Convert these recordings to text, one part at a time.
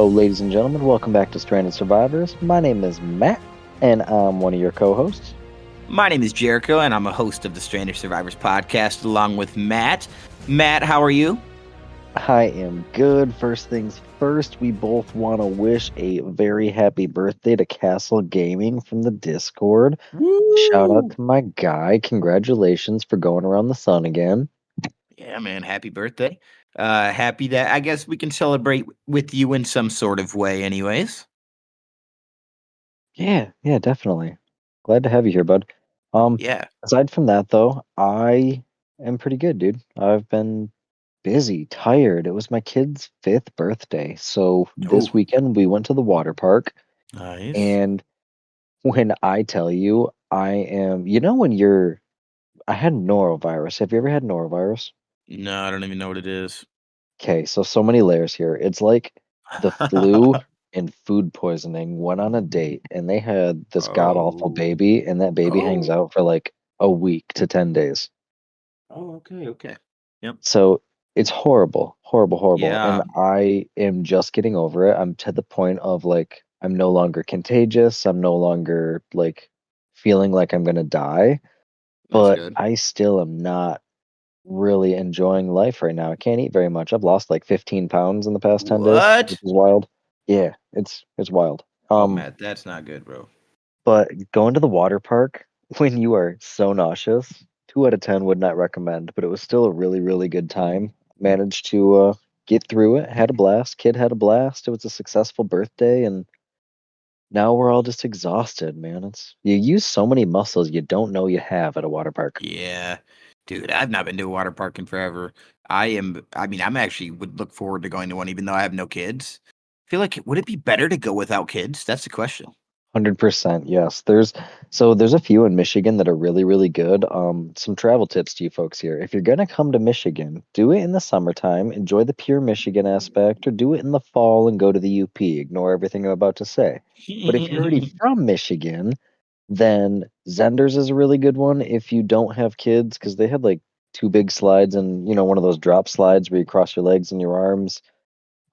Hello, ladies and gentlemen. Welcome back to Stranded Survivors. My name is Matt, and I'm one of your co-hosts. My name is Jericho, and I'm a host of the Stranded Survivors podcast along with Matt. Matt, how are you? I am good. First things first, we both want to wish a very happy birthday to Castle Gaming from the Discord. Shout out Woo! to my guy. Congratulations for going around the sun again. Yeah, man, happy birthday. Happy that I guess we can celebrate with you in some sort of way, anyways. Yeah, definitely. Glad to have you here, bud. Um, Yeah. Aside from that, though, I am pretty good, dude. I've been busy, tired. It was my kid's fifth birthday. So this Oh, weekend we went to the water park. nice. And when I tell you, I had norovirus. Have you ever had norovirus? No, I don't even know what it is. Okay, so many layers here. It's like the flu and food poisoning went on a date and they had this god awful Oh. baby, and that baby hangs Oh. out for like a week to 10 days. Oh, okay. Yep. So it's horrible, horrible, horrible. And Yeah. I am just getting over it. I'm to the point of like, I'm no longer contagious. I'm no longer like feeling like I'm going to die, That's but good. I still am not really enjoying life right now. I can't eat very much. I've lost like 15 pounds in the past 10 days, which What? is wild. Yeah, it's wild. Oh, Matt, that's not good, bro. But going to the water park when you are so nauseous, 2 out of 10 would not recommend, but it was still a really, really good time. Managed to get through it, had a blast. Kid had a blast. It was a successful birthday, and now we're all just exhausted, man. It's you use so many muscles you don't know you have at a water park. Yeah. Dude, I've not been to a water park in forever. I'm actually would look forward to going to one even though I have no kids. I feel like would it be better to go without kids? That's the question. 100%, yes. There's a few in Michigan that are really, really good. Some travel tips to you folks here. If you're gonna come to Michigan, do it in the summertime, enjoy the pure Michigan aspect, or do it in the fall and go to the UP. Ignore everything I'm about to say. But if you're already from Michigan, then Zenders is a really good one if you don't have kids, because they had like two big slides and one of those drop slides where you cross your legs and your arms.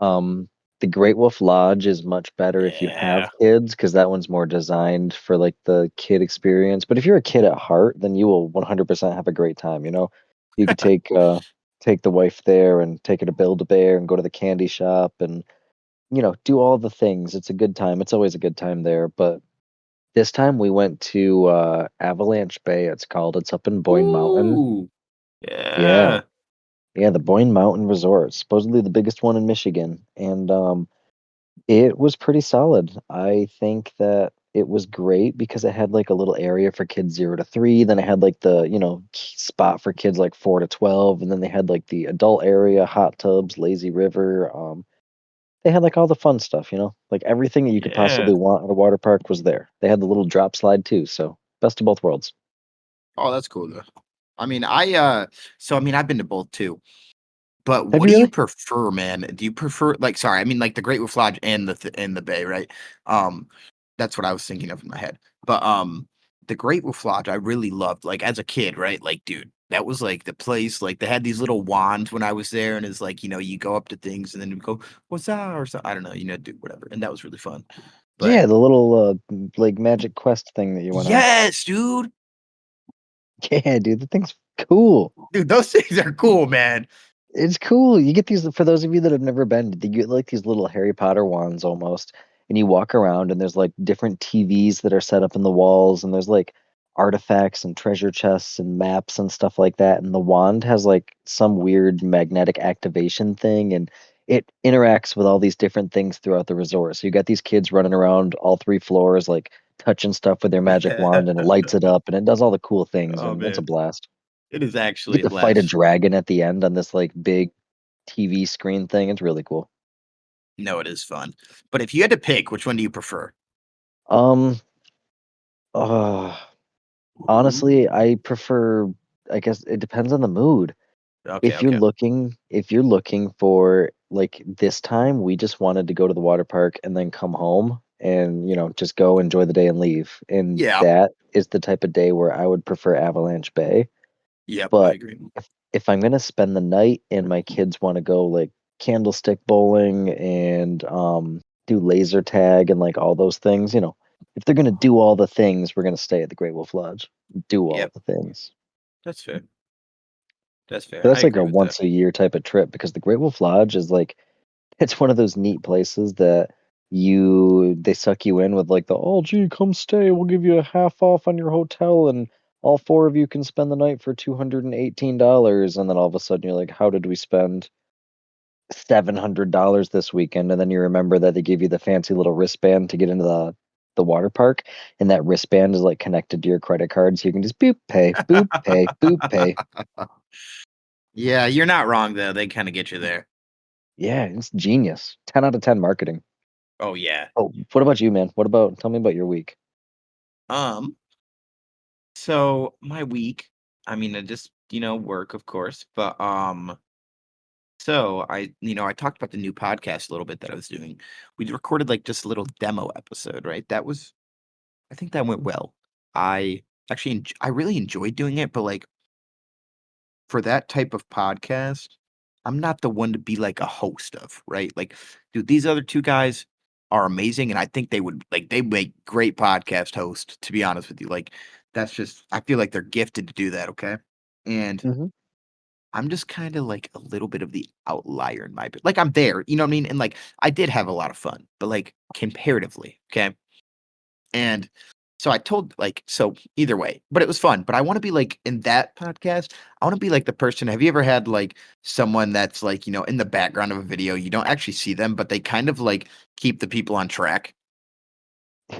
um, the Great Wolf Lodge is much better if you have Yeah. kids, because that one's more designed for like the kid experience. But if you're a kid at heart, then you will 100% have a great time. You could take the wife there and take her to Build-A-Bear and go to the candy shop and do all the things. It's a good time. It's always a good time there. But this time we went to Avalanche Bay. It's called. It's up in Boyne Mountain. Ooh. Yeah, Yeah. yeah, the Boyne Mountain Resort, supposedly the biggest one in Michigan, and it was pretty solid. I think that it was great because it had like a little area for kids 0 to 3. Then it had like the, spot for kids like 4 to 12. And then they had like the adult area, hot tubs, lazy river. They had like all the fun stuff, like everything that you could Yeah. possibly want at a water park was there. They had the little drop slide too. So best of both worlds. Oh, that's cool though. I've been to both too. But Have what you do you really? prefer, man? Do you prefer like the Great Wolf Lodge and the Bay, right? Um, that's what I was thinking of in my head. But the Great Wolf Lodge I really loved, like as a kid, right? Like, dude, that was like the place. Like they had these little wands when I was there, and it's like you go up to things and then you go, "What's that?" or something. I don't know, do whatever, and that was really fun. But Yeah, the little like Magic Quest thing that you went on. yes, dude, Yeah, dude, the thing's cool. those things are cool, man. It's cool. You get these, for those of you that have never been, you get like these little Harry Potter wands almost, and you walk around and there's like different TVs that are set up in the walls, and there's like artifacts and treasure chests and maps and stuff like that. And the wand has like some weird magnetic activation thing, and it interacts with all these different things throughout the resort. So you got these kids running around all 3 floors, like touching stuff with their magic Yeah. wand, and it lights it up and it does all the cool things, Oh and it's a man, blast. it is You actually get a to fight a blast. dragon at the end on this like big TV screen thing. It's really cool. No, it is fun. But if you had to pick, which one do you prefer? Um, uh, Honestly, I prefer, I guess it depends on the mood. Okay, okay. If you're looking for like this time, we just wanted to go to the water park and then come home and, just go enjoy the day and leave. And Yeah. that is the type of day where I would prefer Avalanche Bay. Yep, I But agree. if I'm gonna spend the night and my kids want to go like candlestick bowling and do laser tag and like all those things. If they're gonna do all the things, we're gonna stay at the Great Wolf Lodge. Do all Yep, the things. that's fair. That's But fair. I that's like a agree with that. once a year type of trip because the Great Wolf Lodge is like it's one of those neat places that they suck you in with like oh gee, come stay, we'll give you a half off on your hotel and all four of you can spend the night for $218, and then all of a sudden you're like, how did we spend $700 this weekend? And then you remember that they give you the fancy little wristband to get into the water park, and that wristband is like connected to your credit card, so you can just boop pay, boop pay. Yeah, you're not wrong though. They kind of get you there. Yeah, it's genius. 10 out of 10 marketing. Oh yeah. Oh, what about you, man? Tell me about your week. Um. So my week, I mean, I just work, of course, but so I talked about the new podcast a little bit that I was doing. We recorded like just a little demo episode, right? I think that went well. I I really enjoyed doing it, but like for that type of podcast, I'm not the one to be like a host of, right? Like, dude, these other two guys are amazing, and I think they make great podcast hosts, to be honest with you. Like, that's just I feel like they're gifted to do that, okay? And Hmm. I'm just kind of like a little bit of the outlier in my like I'm there, you know what I mean? And like I did have a lot of fun, but like comparatively, okay? And so I told so either way, but it was fun. But I want to be like in that podcast, I want to be like the person. Have you ever had like someone that's like, in the background of a video, you don't actually see them, but they kind of like keep the people on track?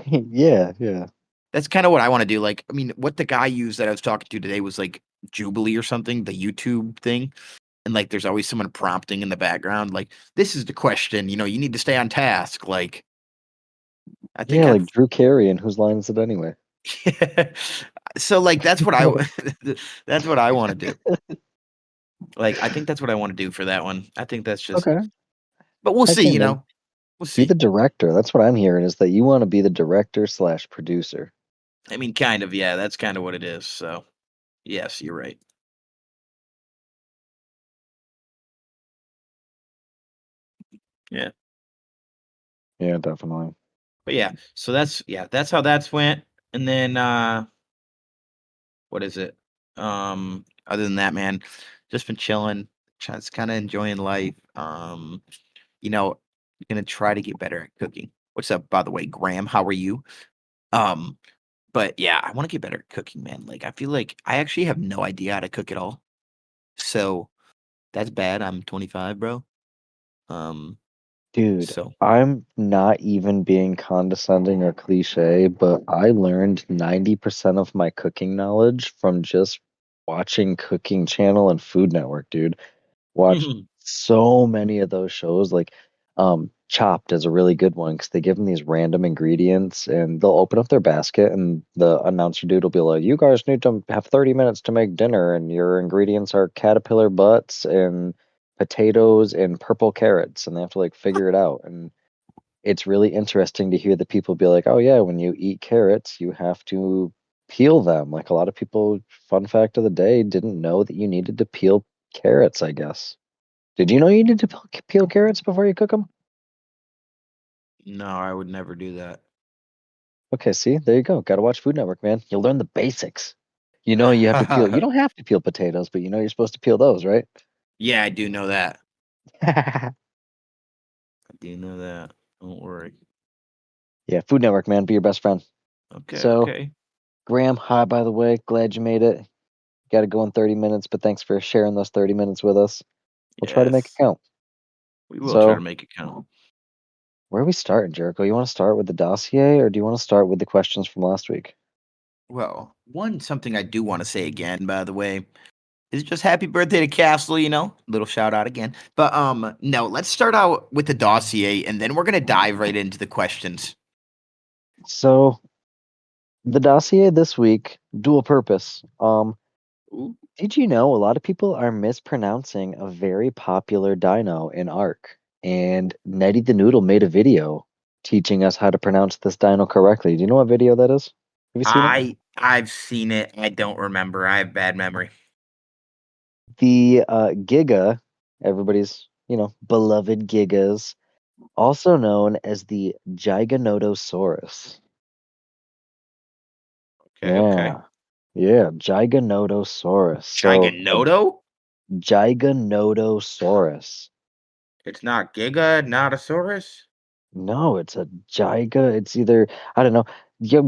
Yeah, yeah. That's kind of what I want to do. Like, I mean, what the guy used that I was talking to today was like Jubilee or something, the YouTube thing. And like there's always someone prompting in the background, like, this is the question, you need to stay on task. Like, I Yeah, think like I've Drew Carey, and whose line is it anyway? so like that's what I that's what I want to do. Like, I think that's what I wanna do for that one. I think that's just Okay. but we'll Heck see, yeah, man. we'll Be the see. director. That's what I'm hearing is that you want to be the director slash producer. I mean, kind of, yeah, that's kinda what it is, so, yes, you're right. Yeah, Yeah, definitely. but yeah, so that's how that's went, and then, what is it? Other than that, man, just been chilling, just kinda enjoying life, you know, gonna try to get better at cooking. What's up, by the way, Graham? How are you? Um, but yeah, I wanna get better at cooking, man. Like, I feel like I actually have no idea how to cook at all. So, that's bad. I'm 25, bro. Um, Dude, so I'm not even being condescending or cliche, but I learned 90% of my cooking knowledge from just watching Cooking Channel and Food Network, dude. Watched so many of those shows. Like, Chopped is a really good one because they give them these random ingredients and they'll open up their basket and the announcer dude will be like, "You guys need to have 30 minutes to make dinner, and your ingredients are caterpillar butts and potatoes and purple carrots," and they have to like figure it out. And it's really interesting to hear the people be like, "Oh yeah, when you eat carrots, you have to peel them." Like a lot of people, fun fact of the day, didn't know that you needed to peel carrots, I guess. Did you know you need to peel carrots before you cook them? no, I would never do that. Okay, see, there you go. Got to watch Food Network, man. You'll learn the basics. You know you have to peel. You don't have to peel potatoes, but you know you're supposed to peel those, right? Yeah, I do know that. I do know that. Don't worry. Yeah, Food Network, man. Be your best friend. Okay, So, okay. Graham, hi, by the way. Glad you made it. Got to go in 30 minutes, but thanks for sharing those 30 minutes with us. We'll try to make it Yes. count. We will try to So, make it count. where are we starting, Jericho? You want to start with the dossier or do you want to start with the questions from last week? Well, something I do want to say again, by the way, is just happy birthday to Castle, Little shout out again. But no, let's start out with the dossier and then we're gonna dive right into the questions. So, the dossier this week, dual purpose. Ooh. Did you know a lot of people are mispronouncing a very popular dino in Ark? And Nettie the Noodle made a video teaching us how to pronounce this dino correctly. Do you know what video that is? Have you seen it? I've seen it. I don't remember. I have bad memory. The Giga, everybody's, beloved gigas, also known as the Giganotosaurus. Okay, okay. Yeah, yeah, Giganotosaurus. So a Giganoto? Giganotosaurus. It's not Giga, not a Saurus? No, it's a Giga. It's either I don't know.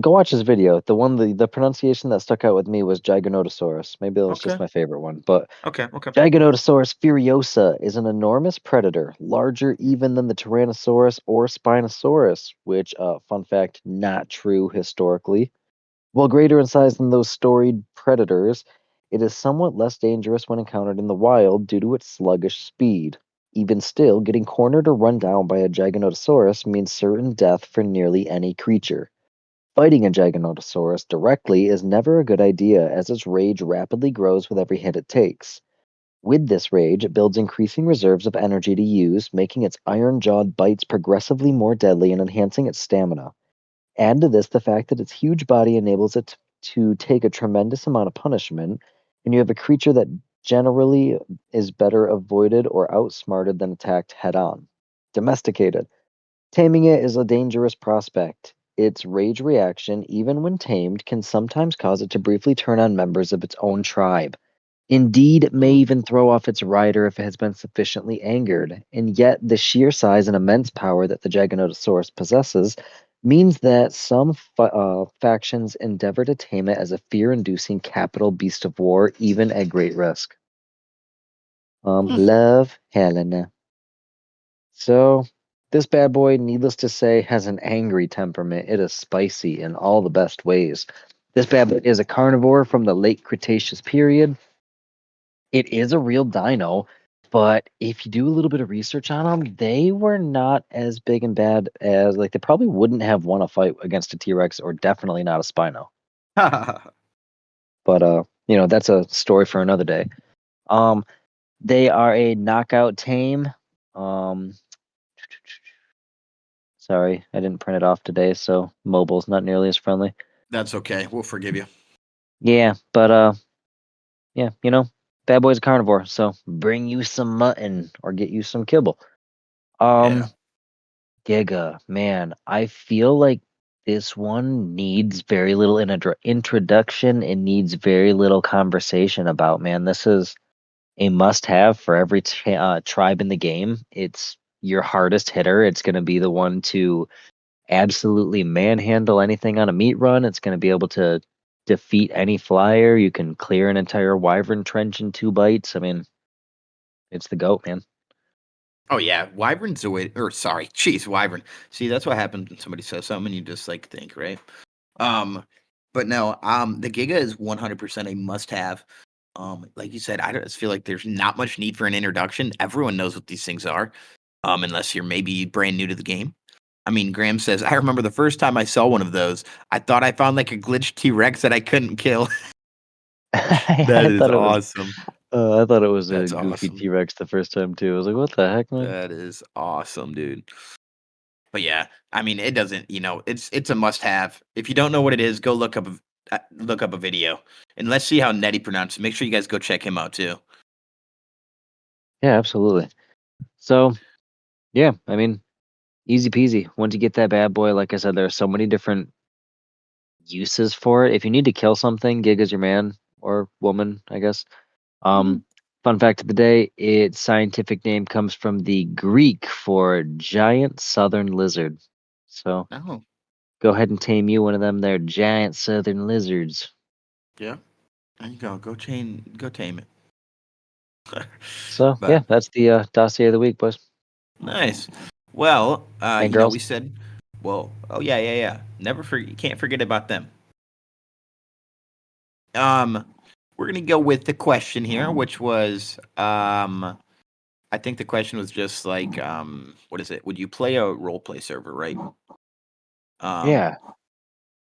Go watch this video. The pronunciation that stuck out with me was Giganotosaurus. Maybe that was just Okay, my favorite one. But okay, okay. Giganotosaurus furiosa is an enormous predator, larger even than the Tyrannosaurus or Spinosaurus, which, fun fact, not true historically. While greater in size than those storied predators, it is somewhat less dangerous when encountered in the wild due to its sluggish speed. Even still, getting cornered or run down by a Giganotosaurus means certain death for nearly any creature. Fighting a Giganotosaurus directly is never a good idea as its rage rapidly grows with every hit it takes. With this rage, it builds increasing reserves of energy to use, making its iron jawed bites progressively more deadly and enhancing its stamina. Add to this the fact that its huge body enables it to take a tremendous amount of punishment, and you have a creature that generally is better avoided or outsmarted than attacked head on. Domesticated. Taming it is a dangerous prospect. Its rage reaction, even when tamed, can sometimes cause it to briefly turn on members of its own tribe. Indeed, it may Hmm. even throw off its rider if it has been sufficiently angered, and yet the sheer size and immense power that the Giganotosaurus possesses means that some factions endeavor to tame it as a fear-inducing capital beast of war, even at great risk. Hmm. Love Helena. So, this bad boy, needless to say, has an angry temperament. It is spicy in all the best ways. This bad boy is a carnivore from the late Cretaceous period. It is a real dino, but if you do a little bit of research on them, they were not as big and bad as like they probably wouldn't have won a fight against a T-Rex or definitely not a Spino. But that's a story for another day. Um, they are a knockout tame. Um, sorry, I didn't print it off today, so mobile's not nearly as friendly. That's okay. We'll forgive you. Yeah, but yeah, bad boy's a carnivore, so bring you some mutton or get you some kibble. Yeah. Um, Giga, man, I feel like this one needs very little introduction and needs very little conversation about, man. This is a must have for every tribe in the game. It's your hardest hitter. It's going to be the one to absolutely manhandle anything on a meat run. It's going to be able to defeat any flyer. You can clear an entire wyvern trench in 2 bites. I mean, it's the goat, man. Oh yeah, Wyvern's the way, or sorry, jeez, Wyvern. See, that's what happens when somebody says something and you just like think, right? Um, but no, the Giga is 100% a must-have. Like you said, I just feel like there's not much need for an introduction. Everyone knows what these things are, unless you're maybe brand new to the game. I mean, Graham says, I remember the first time I saw one of those, I thought I found like a glitched T Rex that I couldn't kill. That I is thought it was awesome. I thought it was a That's goofy awesome. T-Rex the first time too. I was like, what the heck, man? That is awesome, dude. But yeah, I mean, it doesn't, it's a must-have. If you don't know what it is, go look up a video, and let's see how Nettie pronounces it. Make sure you guys go check him out too. Yeah, absolutely. So, yeah, I mean, easy peasy. Once you get that bad boy, like I said, there are so many different uses for it. If you need to kill something, Giga's your man or woman, I guess. Mhm. Um, fun fact of the day, its scientific name comes from the Greek for giant southern lizard. So Oh, go ahead and tame you one of them there giant southern lizards. yeah. There you go. Go tame it. So yeah, But that's the dossier of the week, boys nice. Well, and girls. we said, well, oh yeah, yeah, yeah. You can't forget about them. Um, we're gonna go with the question here, which was, I think the question was just like, what is it? Would you play a role play server, right? Um, Yeah.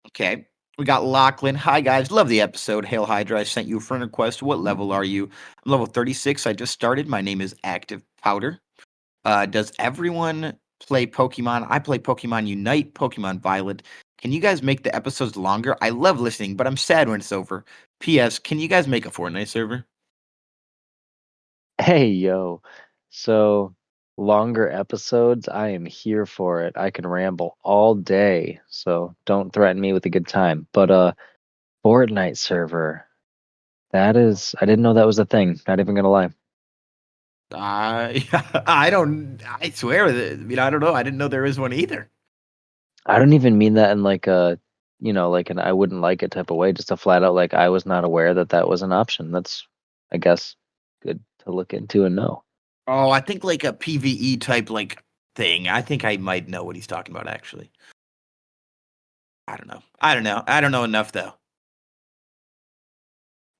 okay. We got Lachlan. Hi guys, love the episode. Hail Hydra. I sent you a friend request. What level are you? I'm level 36. I just started. My name is Active Powder. Does everyone play Pokemon? I play Pokemon Unite, Pokemon Violet. Can you guys make the episodes longer? I love listening, but I'm sad when it's over. P.S. Can you guys make a Fortnite server? Hey yo. So longer episodes, I am here for it. I can ramble all day, so don't threaten me with a good time. But Fortnite server, that is, I didn't know that was a thing. Not even gonna lie. I I don't. I swear that. I mean, I don't know. I didn't know there was one either. I don't even mean that in like a, like an I wouldn't like it type of way, just a flat out like I was not aware that that was an option. That's, I guess, good to look into and know. Oh, I think like a PVE type like thing. I think I might know what he's talking about actually. I don't know. I don't know. I don't know enough though.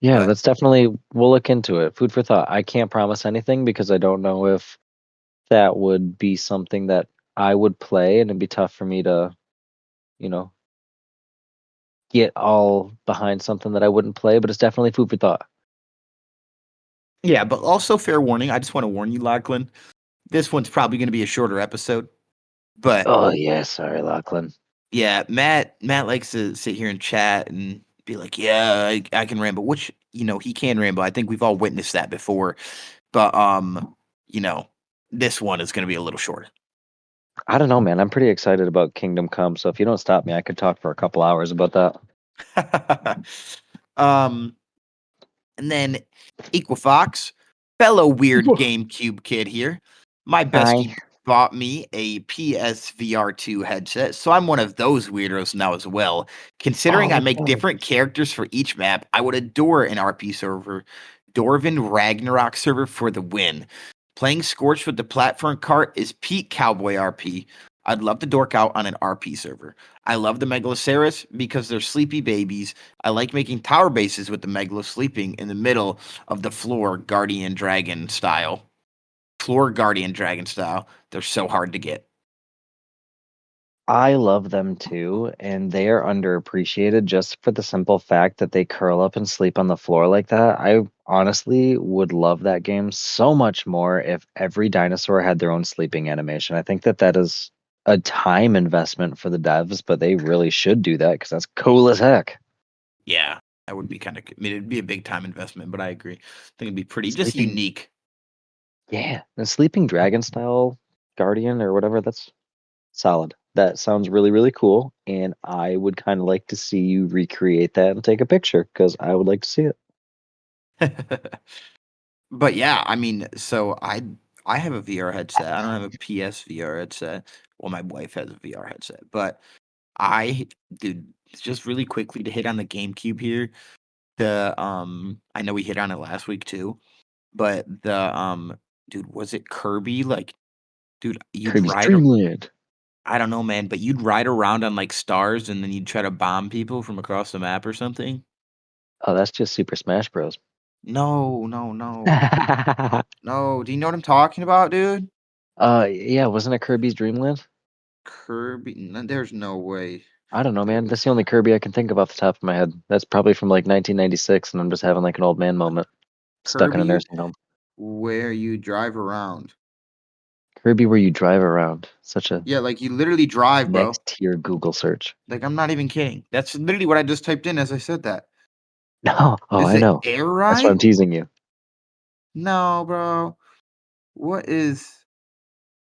Yeah, But that's definitely, we'll look into it. Food for thought. I can't promise anything because I don't know if that would be something that I would play, and it'd be tough for me to, you know, get all behind something that I wouldn't play, but it's definitely food for thought. yeah, but also fair warning. I just want to warn you, Lachlan. This one's probably going to be a shorter episode. But Oh yeah, sorry, Lachlan. yeah, Matt likes to sit here and chat and be like, "Yeah, I can ramble," which he can ramble. I think we've all witnessed that before. But you know, this one is going to be a little shorter. I don't know, man. I'm pretty excited about Kingdom Come, so if you don't stop me, I could talk for a couple hours about that. um, and then Equifox, fellow weird GameCube kid here. My Hi. bestie bought me a PSVR2 headset, so I'm one of those weirdos now as well. Oh, Considering I that's make different nice. characters for each map, I would adore an RP server, Dorvin Ragnarok server for the win. Playing Scorch with the platform cart is peak cowboy RP. I'd love to dork out on an RP server. I love the Megaloceros because they're sleepy babies. I like making tower bases with the Megalo sleeping in the middle of the floor, Guardian Dragon style. Floor Guardian Dragon style. They're so hard to get. I love them too, and they are underappreciated just for the simple fact that they curl up and sleep on the floor like that. I honestly would love that game so much more if every dinosaur had their own sleeping animation. I think that that is a time investment for the devs, but they really should do that because that's cool as heck. Yeah, that would be kind of. I mean, it'd be a big time investment, but I agree. I think it'd be pretty just Sleeping, unique. yeah, the sleeping dragon style guardian or whatever, that's solid. That sounds really, really cool. And I would kind of like to see you recreate that and take a picture because I would like to see it. But yeah, I mean, so I have a VR headset. I don't have a PS VR headset. Well, my wife has a VR headset, but I dude, just really quickly to hit on the GameCube here. I know we hit on it last week too, but dude, was it Kirby? Like, dude, you'd Kirby's ride. Dreamland. I don't know, man, but you'd ride around on like stars, and then you'd try to bomb people from across the map or something. Oh, that's just Super Smash Bros. No, no, no, no. Do you know what I'm talking about, dude? Yeah, wasn't it Kirby's Dreamland? Kirby? There's no way. I don't know, There man. was That's the only Kirby I can think of off the top of my head. That's probably from like 1996, and I'm just having like an old man moment, stuck in a Kirby nursing home. where you drive around. Kirby, where you drive around. Such a Yeah, like you literally drive, bro. next tier Google search. Like I'm not even kidding. That's literally what I just typed in as I said that. No, oh, Is I it know. air That's why ride? I'm teasing you. No, bro. What is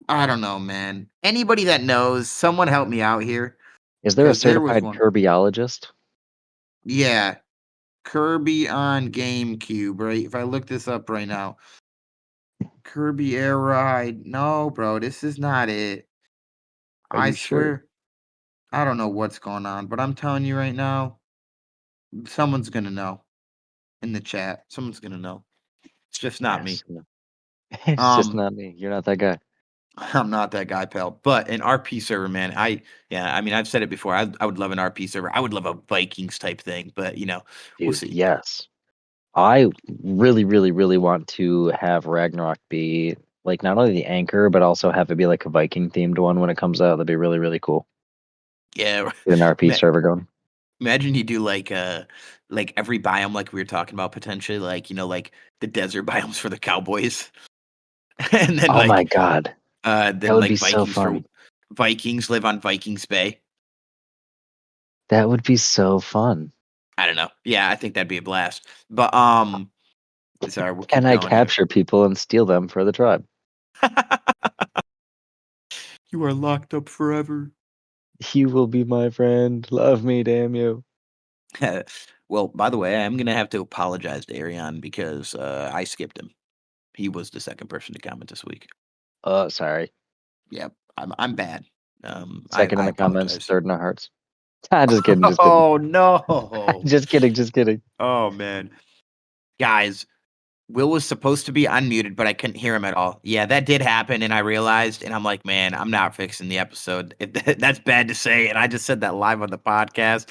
I don't know, man. Anybody that knows, someone help me out here. Is there a Cause there was certified one. Kirbyologist? Yeah. Kirby on GameCube, right? If I look this up right now. Kirby Air Ride. No, bro, this is not it. Are I you sure? swear. I don't know what's going on, but I'm telling you right now, someone's gonna know in the chat. Someone's gonna know. It's just not me. Yes. No. It's just Um, not me. You're not that guy. I'm not that guy, pal. But an RP server, man. Yeah, I mean, I've said it before. I would love an RP server. I would love a Vikings type thing, but we'll Dude, see. yes. I really, really, really want to have Ragnarok be like not only the anchor, but also have it be like a Viking themed one when it comes out. That'd be really, really cool. Yeah, Get an RP ma- server going. imagine you do like every biome, like we were talking about potentially, like like the desert biomes for the cowboys, and Oh my God. That then would be like so Vikings for fun. Vikings live on Vikings Bay. That would be so fun. I don't know. Yeah, I think that'd be a blast. But sorry, we'll Can keep I going here. capture people and steal them for the tribe? You are locked up forever. You will be my friend. Love me, damn you. Well, by the way, I'm gonna have to apologize to Arion because I skipped him. He was the second person to comment this week. Sorry. Yep, I'm bad. Second in I the comments, apologize. third in our hearts. Ah, just kidding, just kidding. Oh no! Just kidding, just kidding. Oh man, guys, Will was supposed to be unmuted, but I couldn't hear him at all. Yeah, that did happen, and I realized, and I'm like, man, I'm not fixing the episode. That's bad to say, and I just said that live on the podcast.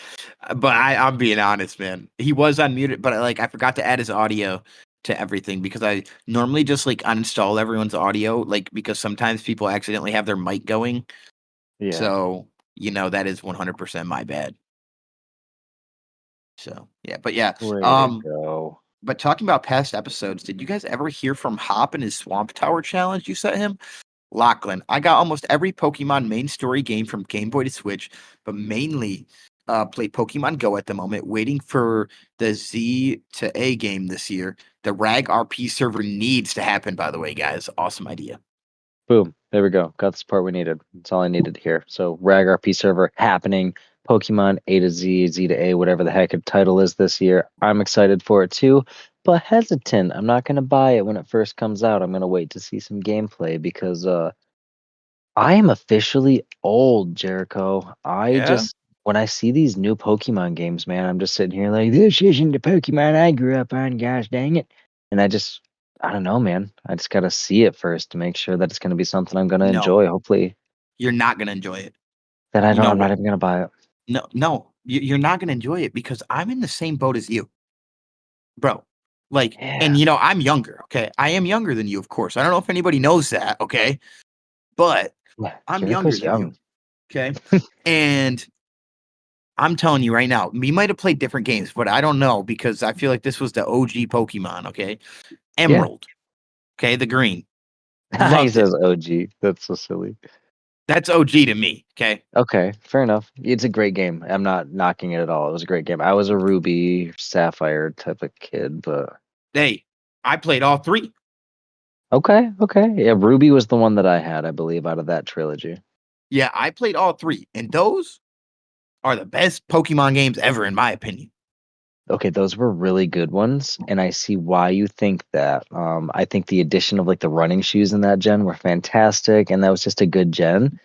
But I'm being honest, man. He was unmuted, but like I forgot to add his audio to everything because I normally just like uninstall everyone's audio, like because sometimes people accidentally have their mic going. Yeah. So that is 100% my bad. So yeah, but yeah. Way to go. But talking about past episodes, did you guys ever hear from Hop and his Swamp Tower challenge you set him? Lachlan, I got almost every Pokemon main story game from Game Boy to Switch, but mainly play Pokemon Go at the moment, waiting for the Z to A game this year. The RAG RP server needs to happen, by the way, guys. Awesome idea. Boom. There we go. Got the support we needed. That's all I needed to hear. So RAG RP server happening. Pokemon A to Z, Z to A, whatever the heck the title is this year. I'm excited for it too, but hesitant. I'm not gonna buy it when it first comes out. I'm gonna wait to see some gameplay because I am officially old, Jericho. I Yeah. just when I see these new Pokemon games, man, I'm just sitting here like this isn't the Pokemon I grew up on, gosh dang it. And I don't know, man. I just gotta see it first to make sure that it's gonna be something I'm gonna No, enjoy. Hopefully you're not gonna enjoy it. that You know I'm not what? even gonna buy it. No, no, you're not gonna enjoy it because I'm in the same boat as you, bro. Like, and Yeah. I'm younger. Okay, I am younger than you, of course. I don't know if anybody knows that. Okay, but Yeah. I'm younger Jericho's than you. young. Okay. And I'm telling you right now, we might have played different games, but I don't know because I feel like this was the OG Pokemon. Okay. Yeah. Emerald. Okay. The green. He Loved it. says OG. That's so silly. That's OG to me. Okay. Okay, fair enough. It's a great game. I'm not knocking it at all. It was a great game. I was a Ruby Sapphire type of kid, but Hey, I played all three. okay, okay. Yeah, Ruby was the one that I had, I believe, out of that trilogy. Yeah, I played all three. And those are the best Pokemon games ever, in my opinion. Okay, those were really good ones, and I see why you think that. I think the addition of like the running shoes in that gen were fantastic, and that was just a good gen.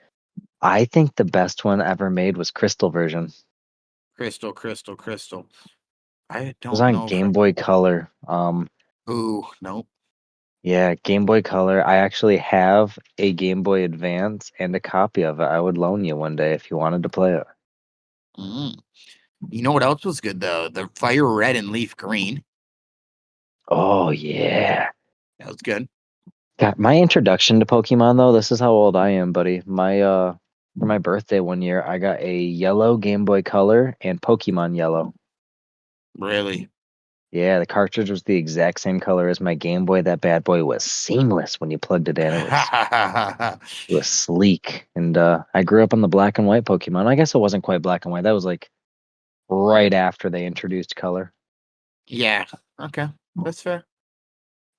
I think the best one ever made was Crystal version. It Crystal, Crystal, Crystal. I was don't on know if Game I. Boy Color. Ooh, no. Yeah, Game Boy Color. I actually have a Game Boy Advance and a copy of it. I would loan you one day if you wanted to play it. Mm. You know what else was good, though? The Fire Red and Leaf Green. Oh yeah. That was good. God, my introduction to Pokemon though, this is how old I am, buddy. My for my birthday one year, I got a yellow Game Boy Color and Pokemon Yellow. Really. Yeah, the cartridge was the exact same color as my Game Boy. That bad boy was seamless when you plugged it in. It was sleek. And I grew up on the black and white Pokemon. I guess it wasn't quite black and white. That was like right after they introduced color. Yeah. Okay. That's fair.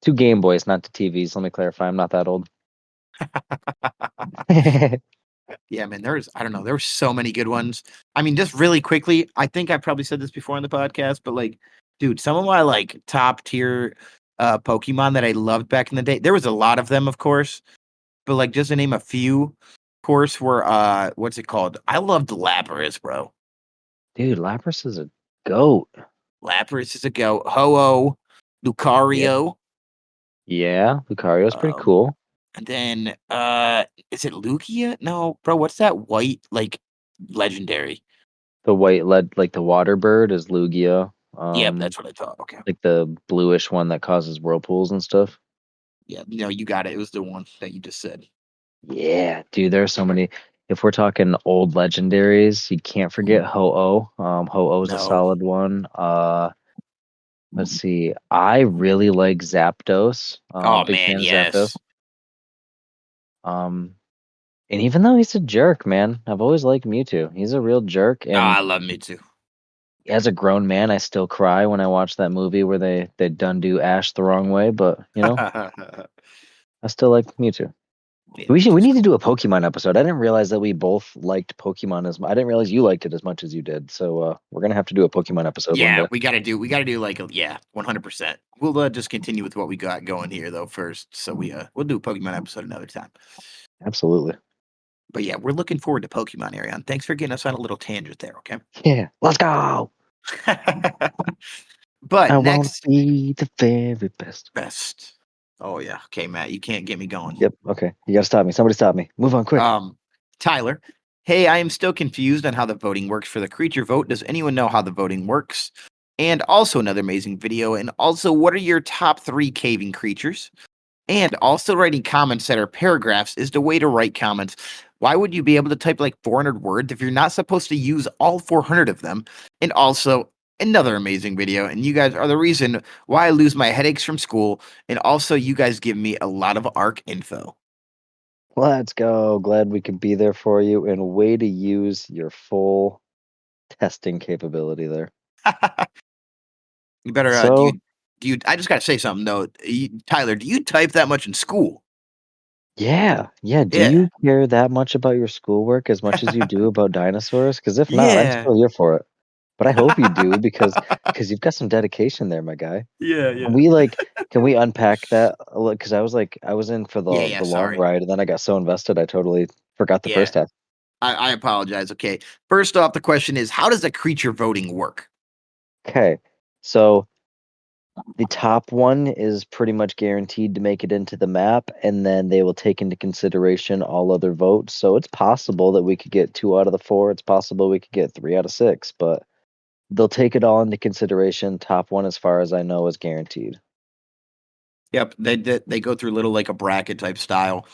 Two Game Boys, not the TVs. Let me clarify. I'm not that old. Yeah, man, I don't know, there were so many good ones. I mean, just really quickly, I think I probably said this before on the podcast, but like, dude, some of my like top tier Pokemon that I loved back in the day, there was a lot of them, of course, but like just to name a few, of course, were what's it called? I loved Lapras, bro. Dude, Lapras is a goat. Lapras is a go. Ho-Oh, Yeah. Lucario. Yeah, Lucario's pretty Um, cool. and then is it Lugia? No, bro, what's that white like legendary? The white lead, like the water bird, is Lugia. Yep, that's what I thought. Okay. Like the bluish one that causes whirlpools and stuff. Yeah, no, you got it. It was the one that you just said. Yeah, dude, there's so many. If we're talking old legendaries, you can't forget Ho-Oh. Ho-Oh's a No. solid one. Let's see. I really like Zapdos. Oh Big man, fan of yes. Zapdos. Um, and even though he's a jerk, man, I've always liked Mewtwo. He's a real jerk, Oh, and I love me too. as a grown man, I still cry when I watch that movie where they done do Ash the wrong way. But I still like Mewtwo. Yeah, We just need to do a Pokemon episode. I didn't realize that we both liked Pokemon as much. I didn't realize you liked it as much as you did. So we're gonna have to do a Pokemon episode one yeah, day. we gotta do like a yeah, 100%. We'll just continue with what we got going here though first. So we'll do a Pokemon episode another time. Absolutely. But yeah, we're looking forward to Pokemon, Arion. Thanks for getting us on a little tangent there, okay? Yeah. Let's go. But I want to next be the very best. best. Oh yeah. Okay, Matt, you can't get me going. Yep. Okay. You gotta stop me. Somebody stop me. Move on quick. Um, Tyler, hey, I am still confused on how the voting works for the creature vote. Does anyone know how the voting works? And also another amazing video. And also, what are your top 3 caving creatures? And also writing comments that are paragraphs is the way to write comments. Why would you be able to type like 400 words if you're not supposed to use all 400 of them? And also another amazing video. And you guys are the reason why I lose my headaches from school. And also you guys give me a lot of ARC info. Let's go. Glad we could be there for you and way to use your full testing capability there. You better So, do you I just got to say something though. Tyler, do you type that much in school? yeah. Yeah. Do Yeah. you care that much about your schoolwork as much as you do about dinosaurs? Because if not, I'm Yeah. still here for it. But I hope you do because you've got some dedication there, my guy. Yeah, yeah. Can we unpack that a little? Because I was in for Yeah, yeah, the long sorry. ride and then I got so invested I totally forgot the Yeah. first half. I apologize. Okay. First off, the question is how does the creature voting work? Okay. So the top one is pretty much guaranteed to make it into the map, and then they will take into consideration all other votes. So it's possible that we could get 2 out of the 4. It's possible we could get 3 out of 6, but they'll take it all into consideration. Top one, as far as I know, is guaranteed. Yep, they go through little like a bracket type style,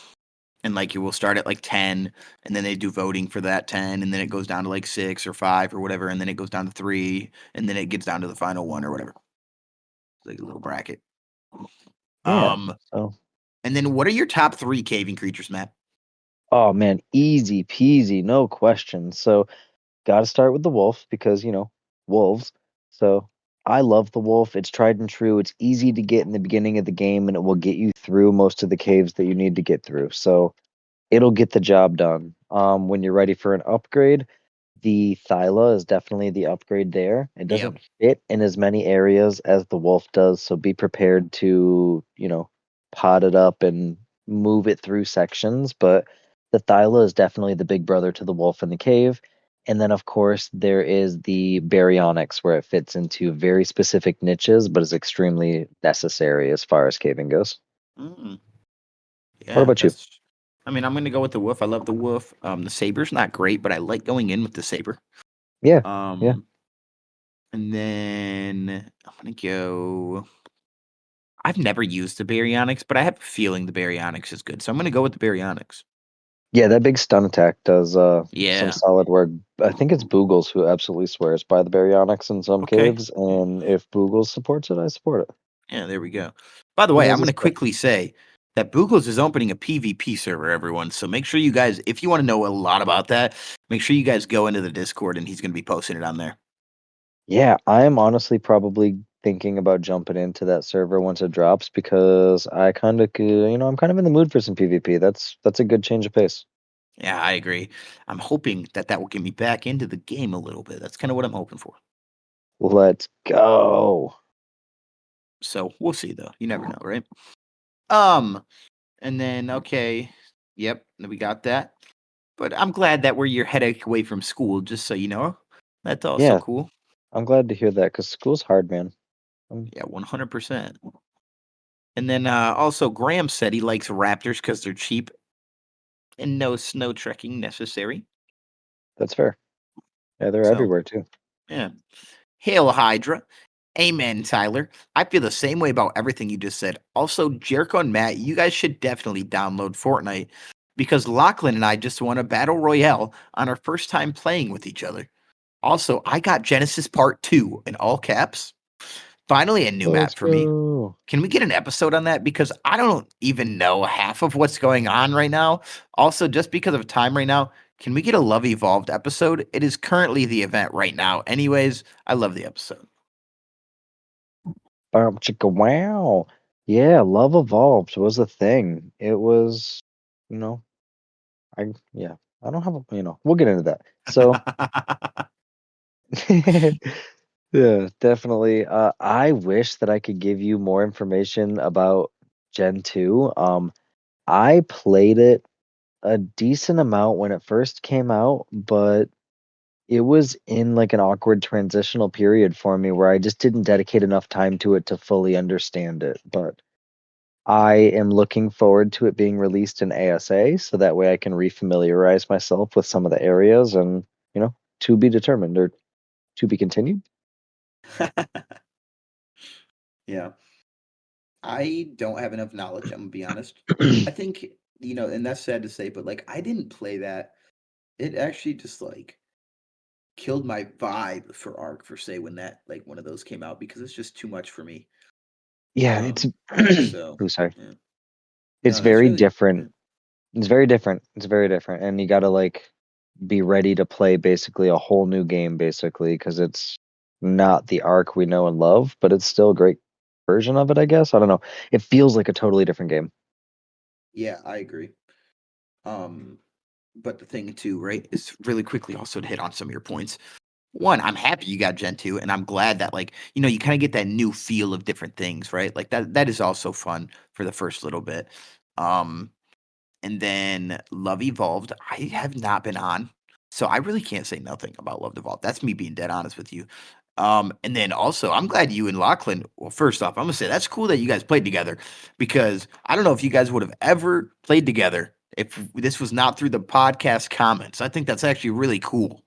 and like you will start at like 10, and then they do voting for that 10, and then it goes down to like 6 or 5 or whatever, and then it goes down to 3, and then it gets down to the final one or whatever. It's like a little bracket. Yeah. Um, So, and then what are your top 3 caving creatures, Matt? oh man, easy peasy, no question. So, got to start with the wolf because, wolves. So, I love the wolf. It's tried and true. It's easy to get in the beginning of the game, and it will get you through most of the caves that you need to get through. So, it'll get the job done. When you're ready for an upgrade, the Thyla is definitely the upgrade there. It Yep. doesn't fit in as many areas as the Wolf does, so be prepared to, pot it up and move it through sections. But the Thyla is definitely the big brother to the Wolf in the cave. And then, of course, there is the Baryonyx, where it fits into very specific niches, but is extremely necessary as far as caving goes. Mm, What yeah, about you? that's. I mean, I'm gonna go with the wolf. I love the wolf. The saber's not great, but I like going in with the saber. Yeah, yeah. Um, and then I'm gonna go. I've never used the baryonyx, but I have a feeling the baryonyx is good, so I'm gonna go with the baryonyx. Yeah, that big stun attack does some Yeah. solid work. I think it's Boogles who absolutely swears by the Baryonyx in some Okay. caves, and if Boogles supports it, I support it. Yeah, there we go. By the He way, knows I'm his gonna stuff. quickly say that Boogles is opening a PvP server, everyone. So make sure you guys, if you want to know a lot about that, make sure you guys go into the Discord and he's gonna be posting it on there. Yeah, I am honestly probably thinking about jumping into that server once it drops because I kind of, I'm kind of in the mood for some PvP. That's a good change of pace. Yeah, I agree. I'm hoping that that will get me back into the game a little bit. That's kind of what I'm hoping for. Let's go. So we'll see though. You never know, right? Um, and then okay, yep, we got that. But I'm glad that we're your headache away from school, just so you know. That's also Yeah, cool. I'm glad to hear that because school's hard, man. Yeah, 100%. And then also, Graham said he likes Raptors because they're cheap and no snow trekking necessary. That's fair. Yeah, they're So, everywhere too. yeah. Hail Hydra. Amen, Tyler. I feel the same way about everything you just said. Also, Jericho and Matt, you guys should definitely download Fortnite because Lachlan and I just won a battle royale on our first time playing with each other. Also, I got Genesis Part 2 in all caps. Finally, a new Let's map for me. go. Can we get an episode on that? Because I don't even know half of what's going on right now. Also, just because of time right now, can we get a Love Evolved episode? It is currently the event right now. Anyways, I love the episode. Chicka wow. Yeah, Love Evolved was a thing. It was you know, yeah, I don't have a, we'll get into that. So, yeah, definitely. I wish that I could give you more information about Gen 2. I played it a decent amount when it first came out, but it was in like an awkward transitional period for me where I just didn't dedicate enough time to it to fully understand it. But I am looking forward to it being released in ASA so that way I can refamiliarize myself with some of the areas and, to be determined or to be continued. Yeah. I don't have enough knowledge, I'm gonna be honest. I think, and that's sad to say, but like I didn't play that. It actually just like killed my vibe for Ark for say when that like one of those came out because it's just too much for me. Yeah, it's Um so oh sorry. yeah. It's No, that's very really yeah. different. It's very different. It's very different. And you got to like be ready to play basically a whole new game basically because it's not the Arc we know and love, but it's still a great version of it, I guess. I don't know. It feels like a totally different game. Yeah, I agree. Um but the thing too, right, is really quickly also to hit on some of your points. One, I'm happy you got Gen 2, and I'm glad that like, you kind of get that new feel of different things, right? Like that is also fun for the first little bit. Um And then Love Evolved, I have not been on, so I really can't say nothing about Love Evolved. That's me being dead honest with you. And then also, I'm glad you and Lachlan. Well, first off, I'm gonna say that's cool that you guys played together because I don't know if you guys would have ever played together if this was not through the podcast comments. I think that's actually really cool.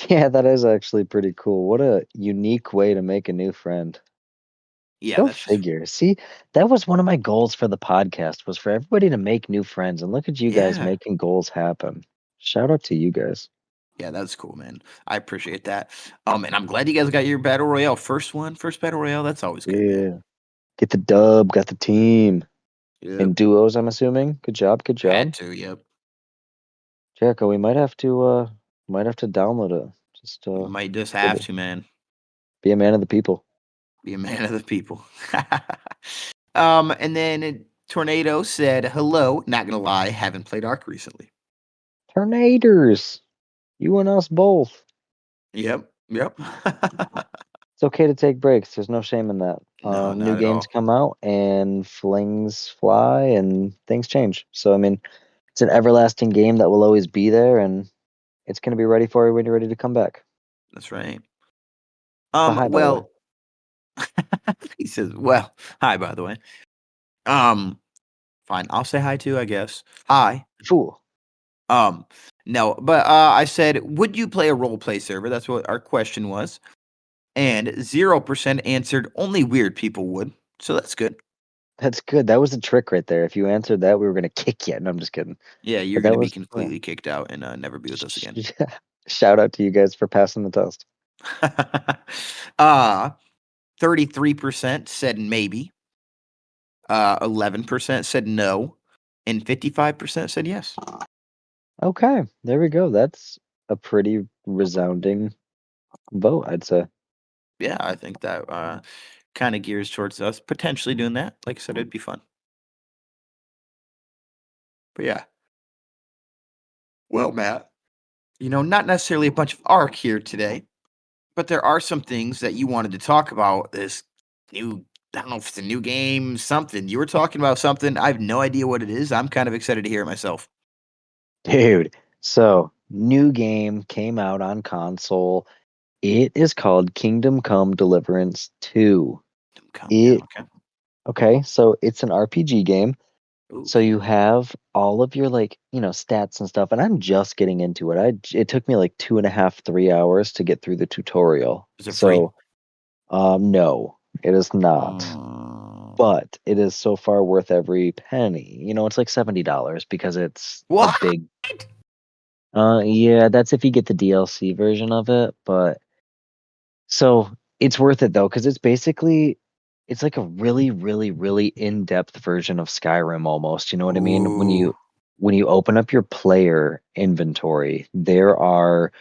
Yeah, that is actually pretty cool. What a unique way to make a new friend. Yeah, Go that's just figure. See, that was one of my goals for the podcast was for everybody to make new friends and look at you guys yeah, making goals happen. Shout out to you guys. yeah, that's cool, man. I appreciate that. And I'm glad you guys got your battle royale first battle royale. That's always good, man. Yeah. Get the dub, got the team. In Yep, duos, I'm assuming. Good job, good had job. to. Yep. Jericho, we might have to download it. Just You might just good have to to, man. be a man of the people. Be a man of the people. And then Tornado said, "Hello, not gonna lie, haven't played Ark recently." Tornadoes! You and us both. Yep, yep. It's okay to take breaks. There's no shame in that. No, New not at games all. come out and flings fly and things change. So I mean, it's an everlasting game that will always be there, and it's going to be ready for you when you're ready to come back. That's right. So hi, by the way. Well, he says, "Well, hi, by the way." Um, fine. I'll say hi too, I guess. Hi. Fool. Um, no, but I said, "Would you play a role play server?" That's what our question was, and 0% answered only weird people would. So that's good. That's good. That was a trick right there. If you answered that, we were going to kick you. No, I'm just kidding. Yeah, you're But that gonna be was, yeah. completely kicked out and never be with us again. Shout out to you guys for passing the test. uh 33% said maybe, 11% said no, and 55% said yes. Okay, there we go. That's a pretty resounding vote, I'd say. Yeah, I think that kind of gears towards us potentially doing that. Like I said, it'd be fun. But yeah, well, Matt, not necessarily a bunch of arc here today, but there are some things that you wanted to talk about. This new, I don't know if it's a new game, something. You were talking about something. I have no idea what it is. I'm kind of excited to hear it myself. Dude, so new game came out on console. It is called Kingdom Come Deliverance 2. Yeah, It okay. okay, so it's an RPG game. Ooh, So you have all of your like, stats and stuff, and I'm just getting into it. It took me like 2.5, 3 hours to get through the tutorial. is it free? So no, it is not. Mm. But it is so far worth every penny. It's like $70 because it's a What? big yeah, that's if you get the DLC version of it, but so it's worth it though, because it's like a really, really, really in-depth version of Skyrim almost. You know what I mean? When Ooh, you open up your player inventory, there are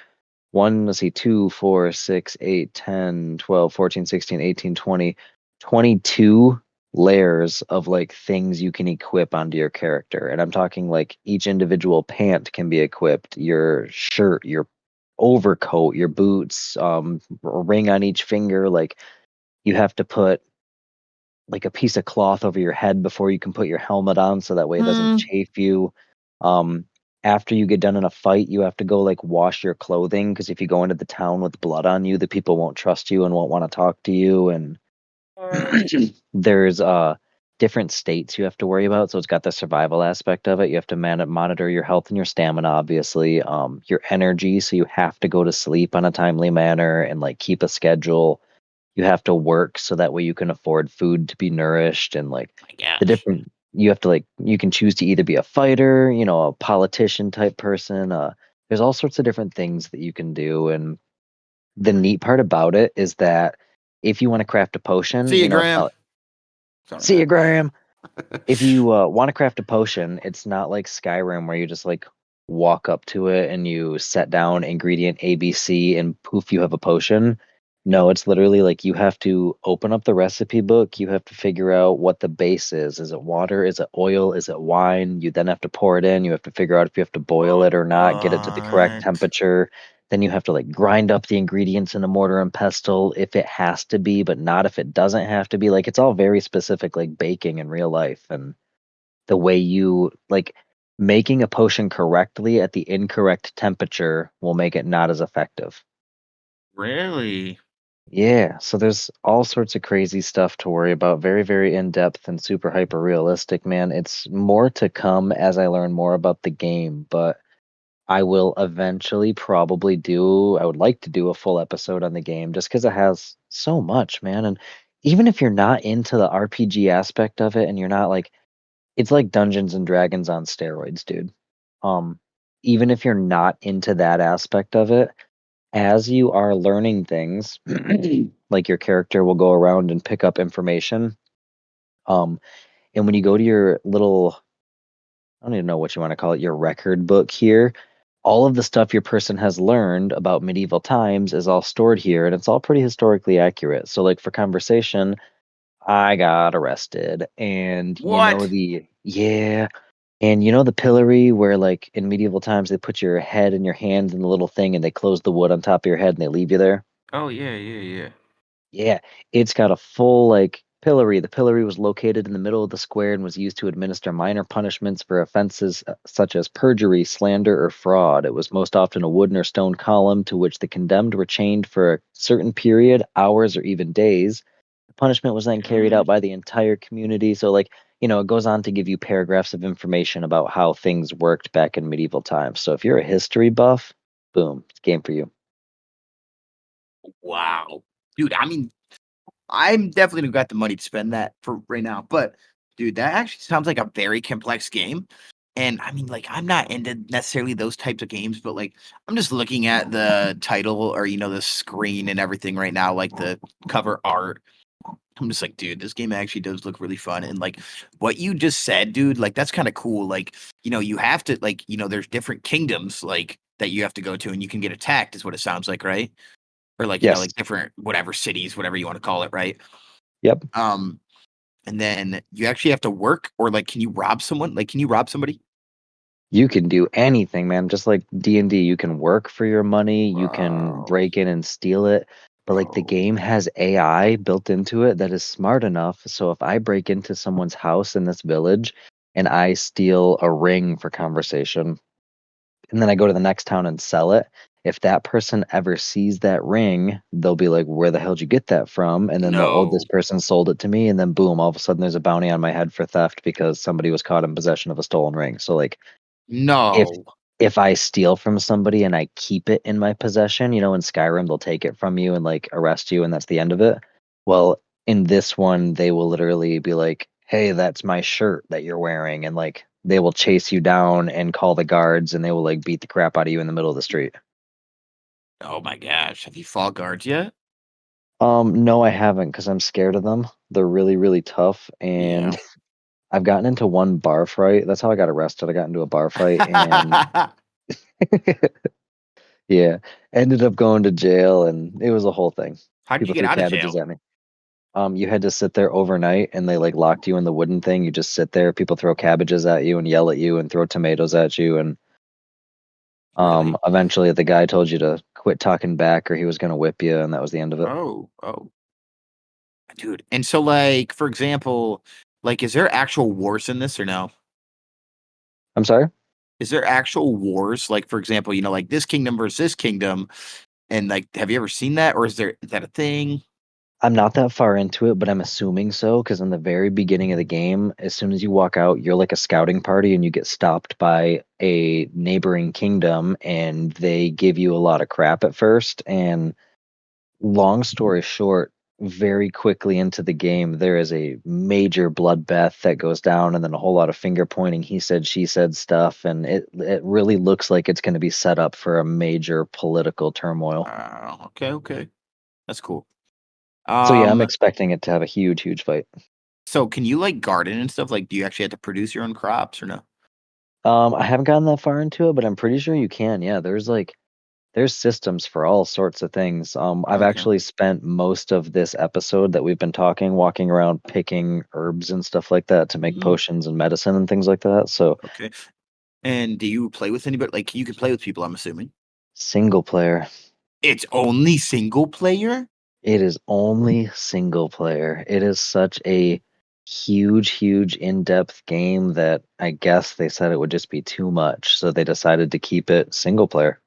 let's see, 2, 4, 6, 8, 10, 12, 14, 16, 18, 20, 22 layers of like things you can equip onto your character. And I'm talking like each individual pant can be equipped, your shirt, your overcoat, your boots, a ring on each finger. Like you have to put like a piece of cloth over your head before you can put your helmet on so that way it doesn't Hmm. chafe you. Um, After you get done in a fight, you have to go like wash your clothing because if you go into the town with blood on you, the people won't trust you and won't want to talk to you. And What? there's different states you have to worry about. So it's got the survival aspect of it. You have to monitor your health and your stamina, obviously. Your energy, so you have to go to sleep on a timely manner and like keep a schedule. You have to work so that way you can afford food to be nourished and like My the gosh. different you have to like you can choose to either be a fighter, a politician type person. There's all sorts of different things that you can do. And the neat part about it is that if you want to craft a potion, See you, it's Graham. not Sorry, see you, man. Graham. If you want to craft a potion, it's not like Skyrim where you just like walk up to it and you set down ingredient ABC and poof, you have a potion. Yep. No, it's literally like you have to open up the recipe book. You have to figure out what the base is. Is it water? Is it oil? Is it wine? You then have to pour it in. You have to figure out if you have to boil it or not, get it to the correct What? temperature. Then you have to like grind up the ingredients in a mortar and pestle if it has to be, but not if it doesn't have to be. Like it's all very specific, like baking in real life. And the way you like making a potion correctly at the incorrect temperature will make it not as effective. Really? Yeah, so there's all sorts of crazy stuff to worry about. Very, very in depth and super hyper realistic, man. It's more to come as I learn more about the game, but I will eventually probably I would like to do a full episode on the game just because it has so much, man. And even if you're not into the RPG aspect of it and you're not like, it's like Dungeons and Dragons on steroids, dude. Um, Even if you're not into that aspect of it, as you are learning things, like your character will go around and pick up information. Um, and when you go to your little, I don't even know what you want to call it, your record book here, all of the stuff your person has learned about medieval times is all stored here, and it's all pretty historically accurate. So, like for conversation, I got arrested, and What? yeah, and the pillory where like in medieval times they put your head and your hands in the little thing and they close the wood on top of your head and they leave you there. Oh yeah, yeah, yeah. Yeah, it's got a full like pillory. The pillory was located in the middle of the square and was used to administer minor punishments for offenses such as perjury, slander, or fraud. It was most often a wooden or stone column to which the condemned were chained for a certain period, hours, or even days. The punishment was then carried out Really? by the entire community. So, like, it goes on to give you paragraphs of information about how things worked back in medieval times. So, if you're a history buff, boom, it's a game for you. Wow. Dude, I mean, I'm definitely got the money to spend that for right now. But dude, that actually sounds like a very complex game. And I mean, like, I'm not into necessarily those types of games, but like, I'm just looking at the title or, the screen and everything right now, like the cover art. I'm just like, dude, this game actually does look really fun. And like what you just said, dude, like, that's kind of cool. Like, you have to, like, there's different kingdoms, like, that you have to go to and you can get attacked, is what it sounds like, right? Or like, Yes. like different, whatever cities, whatever you want to call it, right? Yep. Um, and then you actually have to work, or like, can you rob someone? Like, can you rob somebody? You can do anything, man. Just like D&D, you can work for your money, you can Wow, break in and steal it. But like the bro. game has AI built into it that is smart enough. So if I break into someone's house in this village and I steal a ring for conversation, and then I go to the next town and sell it, if that person ever sees that ring, they'll be like, "Where the hell did you get that from?" And then they'll, "Oh, this No, person sold it to me." And then boom, all of a sudden there's a bounty on my head for theft because somebody was caught in possession of a stolen ring. So like if no, if I steal from somebody and I keep it in my possession, in Skyrim they'll take it from you and like arrest you and that's the end of it. Well, in this one they will literally be like, "Hey, that's my shirt that you're wearing," and like they will chase you down and call the guards and they will like beat the crap out of you in the middle of the street. oh my gosh. Have you fought guards yet? No, I haven't because I'm scared of them. They're really, really tough, Yeah. and I've gotten into one bar fight. That's how I got arrested. I got into a bar fight, and yeah, ended up going to jail, and it was a whole thing. How'd you People get threw out of cabbages jail? at me. You had to sit there overnight, and they like locked you in the wooden thing. You just sit there. People throw cabbages at you and yell at you and throw tomatoes at you, and Really? eventually the guy told you to quit talking back, or he was gonna whip you, and that was the end of it. Oh, dude. And so, like, for example, like, is there actual wars in this or no? I'm sorry. Is there actual wars? Like, for example, like this kingdom versus this kingdom, and like, have you ever seen that, or is that a thing? I'm not that far into it, but I'm assuming so because in the very beginning of the game, as soon as you walk out, you're like a scouting party and you get stopped by a neighboring kingdom and they give you a lot of crap at first. And long story short, very quickly into the game, there is a major bloodbath that goes down and then a whole lot of finger pointing, he said, she said stuff. And it really looks like it's going to be set up for a major political turmoil. Okay, that's cool. So yeah, I'm Um, expecting it to have a huge, huge fight. so can you like garden and stuff? Like, do you actually have to produce your own crops or no? I haven't gotten that far into it, but I'm pretty sure you can. Yeah, there's systems for all sorts of things. I've Okay. actually spent most of this episode that we've been talking, walking around picking herbs and stuff like that to make Mm, potions and medicine and things like that. So okay. And do you play with anybody? Like, you can play with people, I'm assuming. single player. It's only single player? It is only single player. It is such a huge, huge in-depth game that I guess they said it would just be too much, so they decided to keep it single player.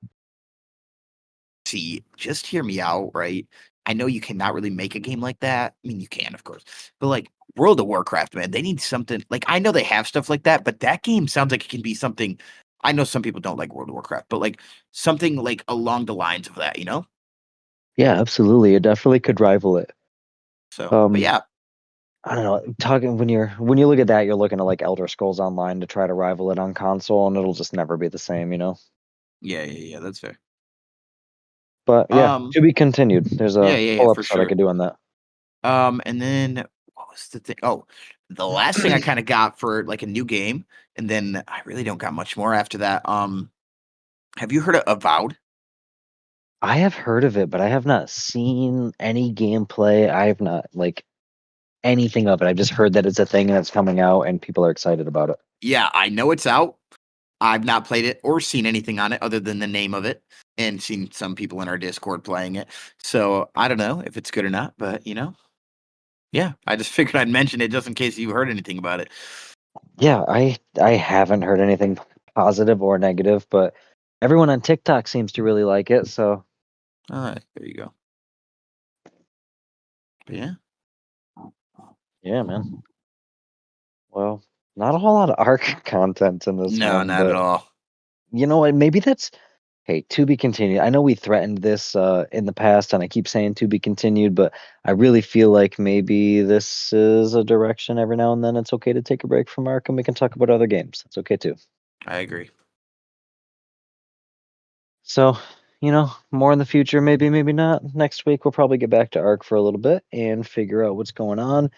See, just hear me out, right? I know you cannot really make a game like that. I mean, you can, of course, but like World of Warcraft, man, they need something. Like, I know they have stuff like that, but that game sounds like it can be something. I know some people don't like World of Warcraft, but like something like along the lines of that, you know? Yeah, absolutely. It definitely could rival it. But Um, yeah, I don't know. Talking when you look at that, you're looking at like Elder Scrolls Online to try to rival it on console, and it'll just never be the same, you know. yeah, that's fair. But yeah, Um, to be continued. There's a yeah, whole for episode I sure. could do on that. And then what was the thing? Oh, the last thing I kind of got for like a new game, and then I really don't got much more after that. Have you heard of Avowed? I have heard of it, but I have not seen any gameplay. I have not like anything of it. I've just heard that it's a thing and it's coming out, and people are excited about it. Yeah, I know it's out. I've not played it or seen anything on it other than the name of it and seen some people in our Discord playing it. So I don't know if it's good or not, but yeah, I just figured I'd mention it just in case you heard anything about it. Yeah, I haven't heard anything positive or negative, but everyone on TikTok seems to really like it. So All right, there you go. But yeah. yeah, man. Well, not a whole lot of Arc content in this No, one, not at but all. you know what? Maybe that's hey, to be continued. I know we threatened this in the past, and I keep saying to be continued, but I really feel like maybe this is a direction every now and then it's okay to take a break from Ark and we can talk about other games. That's okay too. I agree. So, more in the future, maybe, maybe not. Next week we'll probably get back to Ark for a little bit and figure out what's going on.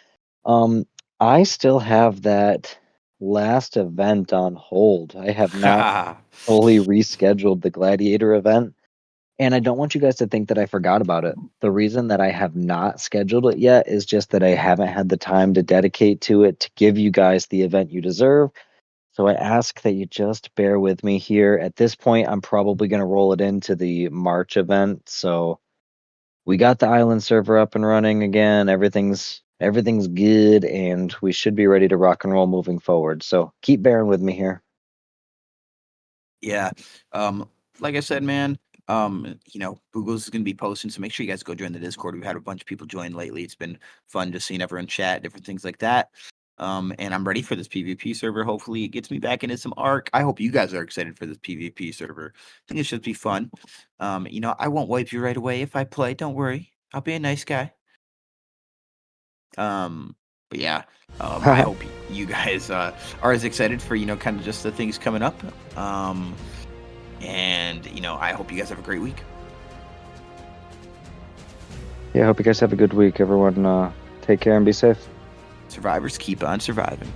Um, I still have that last event on hold. I have not fully rescheduled the Gladiator event. And I don't want you guys to think that I forgot about it. The reason that I have not scheduled it yet is just that I haven't had the time to dedicate to it to give you guys the event you deserve. So I ask that you just bear with me here. At this point, I'm probably going to roll it into the March event. So we got the island server up and running again. Everything's good and we should be ready to rock and roll moving forward. So keep bearing with me here. Yeah. Um, like I said, man, Google's gonna be posting, so make sure you guys go join the Discord. We've had a bunch of people join lately. It's been fun just seeing everyone chat, different things like that. And I'm ready for this PvP server. Hopefully, it gets me back into some Ark. I hope you guys are excited for this PvP server. I think it should be fun. I won't wipe you right away if I play. Don't worry. I'll be a nice guy. Um, but yeah, I hope you guys are as excited for kind of just the things coming up. And I hope you guys have a great week. Yeah, I hope you guys have a good week, everyone. Take care and be safe. Survivors keep on surviving.